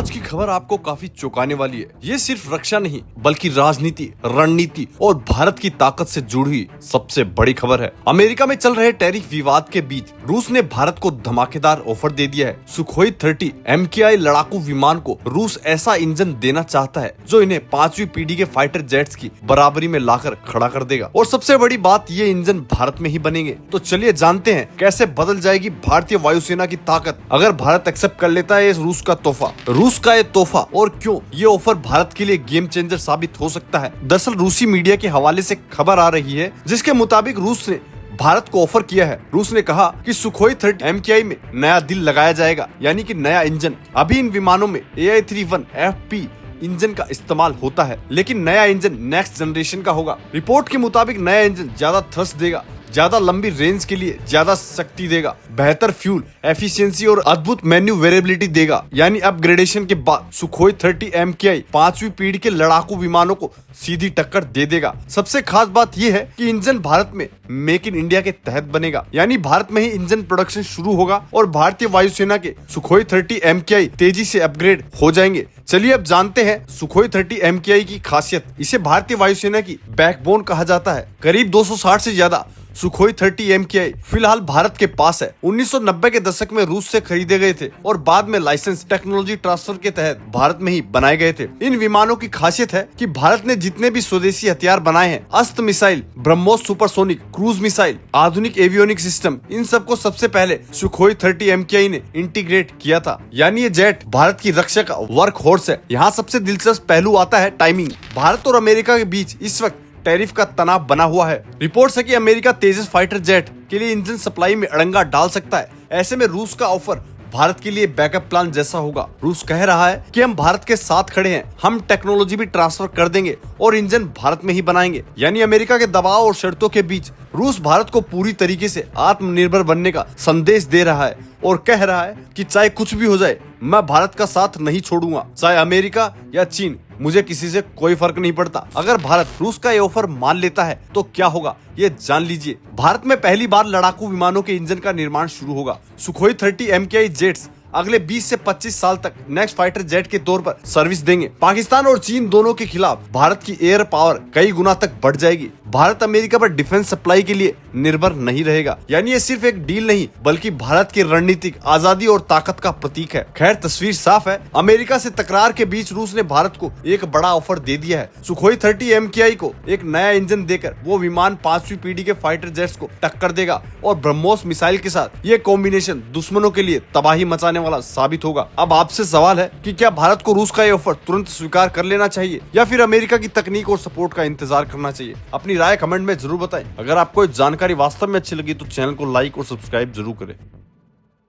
आज की खबर आपको काफी चौंकाने वाली है। ये सिर्फ रक्षा नहीं बल्कि राजनीति, रणनीति और भारत की ताकत से जुड़ी हुई सबसे बड़ी खबर है। अमेरिका में चल रहे टैरिफ विवाद के बीच रूस ने भारत को धमाकेदार ऑफर दे दिया है। सुखोई 30 MKI लड़ाकू विमान को रूस ऐसा इंजन देना चाहता है जो इन्हें 5वीं पीढ़ी के फाइटर जेट्स की बराबरी में लाकर खड़ा कर देगा। और सबसे बड़ी बात, ये इंजन भारत में ही बनेंगे। तो चलिए जानते हैं कैसे बदल जाएगी भारतीय वायुसेना की ताकत अगर भारत एक्सेप्ट कर लेता है इस रूस का तोहफा। रूस का ये तोहफा और क्यों ये ऑफर भारत के लिए गेम चेंजर साबित हो सकता है। दरअसल रूसी मीडिया के हवाले से खबर आ रही है जिसके मुताबिक रूस ने भारत को ऑफर किया है। रूस ने कहा कि सुखोई 30 MKI में नया दिल लगाया जाएगा, यानी कि नया इंजन। अभी इन विमानों में AI-31 FP इंजन का इस्तेमाल होता है, लेकिन नया इंजन नेक्स्ट जनरेशन का होगा। रिपोर्ट के मुताबिक नया इंजन ज्यादा थ्रस्ट देगा, ज्यादा लंबी रेंज के लिए ज्यादा शक्ति देगा, बेहतर फ्यूल एफिशिएंसी और अद्भुत मैन्यूवरेबिलिटी देगा। यानी अपग्रेडेशन के बाद सुखोई 30 MKI 5वीं पीढ़ी के लड़ाकू विमानों को सीधी टक्कर दे देगा। सबसे खास बात यह है कि इंजन भारत में मेक इन इंडिया के तहत बनेगा, यानी भारत में ही इंजन प्रोडक्शन शुरू होगा और भारतीय वायुसेना के सुखोई 30 MKI तेजी से अपग्रेड हो जाएंगे। चलिए अब जानते हैं सुखोई 30 MKI की खासियत। इसे भारतीय वायुसेना की बैकबोन कहा जाता है। करीब 260 से ज्यादा सुखोई 30 MKI फिलहाल भारत के पास है। 1990 के दशक में रूस से खरीदे गए थे और बाद में लाइसेंस टेक्नोलॉजी ट्रांसफर के तहत भारत में ही बनाए गए थे। इन विमानों की खासियत है कि भारत ने जितने भी स्वदेशी हथियार बनाए हैं, अस्त्र missile, BrahMos supersonic cruise missile, आधुनिक एवियोनिक सिस्टम, इन सबको सबसे पहले सुखोई 30 MKI ने इंटीग्रेट किया था। यानी ये जेट भारत की रक्षा का वर्क हॉर्स है। यहाँ सबसे दिलचस्प पहलू आता है टाइमिंग। भारत और अमेरिका के बीच इस वक्त टैरिफ का तनाव बना हुआ है। रिपोर्ट्स है कि अमेरिका तेजस फाइटर जेट के लिए इंजन सप्लाई में अड़ंगा डाल सकता है। ऐसे में रूस का ऑफर भारत के लिए बैकअप प्लान जैसा होगा। रूस कह रहा है कि हम भारत के साथ खड़े हैं, हम टेक्नोलॉजी भी ट्रांसफर कर देंगे और इंजन भारत में ही बनाएंगे। यानी अमेरिका के दबाव और शर्तों के बीच रूस भारत को पूरी तरीके से आत्मनिर्भर बनने का संदेश दे रहा है और कह रहा है कि चाहे कुछ भी हो जाए, मैं भारत का साथ नहीं छोड़ूंगा। चाहे अमेरिका या चीन, मुझे किसी से कोई फर्क नहीं पड़ता। अगर भारत रूस का ये ऑफर मान लेता है तो क्या होगा ये जान लीजिए। भारत में पहली बार लड़ाकू विमानों के इंजन का निर्माण शुरू होगा। सुखोई 30 MKI जेट्स अगले 20 से 25 साल तक नेक्स्ट फाइटर जेट के तौर पर सर्विस देंगे। पाकिस्तान और चीन दोनों के खिलाफ भारत की एयर पावर कई गुना तक बढ़ जाएगी। भारत अमेरिका पर डिफेंस सप्लाई के लिए निर्भर नहीं रहेगा। यानी ये सिर्फ एक डील नहीं बल्कि भारत की रणनीतिक आजादी और ताकत का प्रतीक है। खैर, तस्वीर साफ है। अमेरिका से तकरार के बीच रूस ने भारत को एक बड़ा ऑफर दे दिया है। सुखोई 30 MKI को एक नया इंजन देकर वो विमान 5वीं पीढ़ी के फाइटर जेट्स को टक्कर देगा और ब्रह्मोस मिसाइल के साथ ये कॉम्बिनेशन दुश्मनों के लिए तबाही मचाने वाला साबित होगा। अब आपसे सवाल है कि क्या भारत को रूस का ये ऑफर तुरंत स्वीकार कर लेना चाहिए या फिर अमेरिका की तकनीक और सपोर्ट का इंतजार करना चाहिए। अपनी राय कमेंट में जरूर बताएं। अगर आपको जानकारी वास्तव में अच्छी लगी तो चैनल को लाइक और सब्सक्राइब जरूर करें।